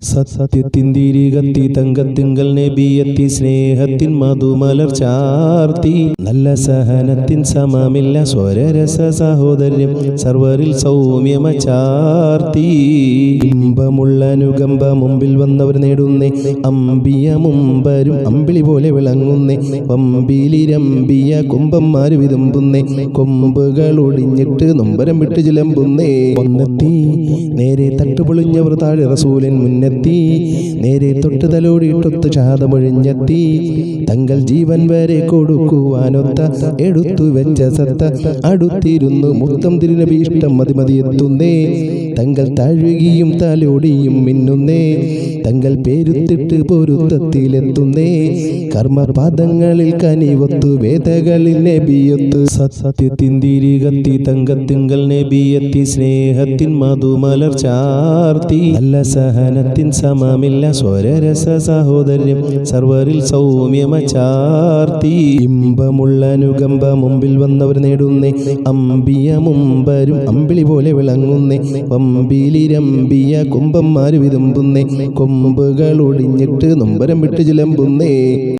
സത്യത്തിൻ തിരികത്തി തങ്കത്തിങ്കൽ നബിയെത്തി സ്നേഹത്തിൻ മധുമലർ ചാർത്തി നല്ല സഹനത്തിൻ സമമില്ല സ്വരരസ സഹോദര്യം സർവരിൽ സൗമ്യമ ചാർത്തി ഇമ്പമുള്ള അനുകമ്പ മുമ്പിൽ വന്നവർ നേടുന്നേ അമ്പിയ മുമ്പരും അമ്പിളി പോലെ വിളങ്ങുന്നേ പമ്പിലിരമ്പിയ കുംഭന്മാര് വിതുമ്പുന്നേ കൊമ്പുകൾ ഒടിഞ്ഞിട്ട് നൊമ്പരം വിട്ട് ചിലമ്പുന്നേ ഒന്നെത്തി നേരെ തട്ടുപൊളിഞ്ഞവർ താഴെ റസൂലൻ മുന്നെത്തി നേരെ തൊട്ട് തലോടിയിട്ടൊത്ത് ഷഹാദമൊഴിഞ്ഞെത്തി തങ്ങൾ ജീവൻ വരെ കൊടുക്കുവാനൊത്ത എടുത്തു വെച്ച സത്ത അടുത്തിരുന്നു മുത്തം തിരുനബീഷ്ടം മതിമതിയെത്തുന്നേ തങ്ങൾ താഴുകയും തലോടിയും മിന്നുന്നേ തങ്ങൾ പേരുത്തിട്ട് പൊരുത്തത്തിലെത്തുന്നേ കർമ്മപാദങ്ങളിൽ കനിവൊത്തു വേദകളിൽ നബിയൊത്തു സത്യത്തിൻ തിരികത്തി തങ്കത്തിങ്കൽ നബിയെത്തി സ്നേഹത്തിൻ മധുമലർ ചാർത്തി നല്ല സഹനത്തിൻ സമമില്ല സ്വരരസ സഹോദര്യം സർവരിൽ സൗമ്യമ ചാർത്തി ഇമ്പമുള്ള അനുകമ്പ മുമ്പിൽ വന്നവർ നേടുന്നേ അമ്പിയ മുമ്പരും അമ്പിളി പോലെ വിളങ്ങുന്നേ പമ്പിലിരമ്പിയ കുംഭന്മാര് വിതുമ്പുന്നേ കൊമ്പുകൾ ഒടിഞ്ഞിട്ട് നൊമ്പരം വിട്ട് ചിലമ്പുന്നേ.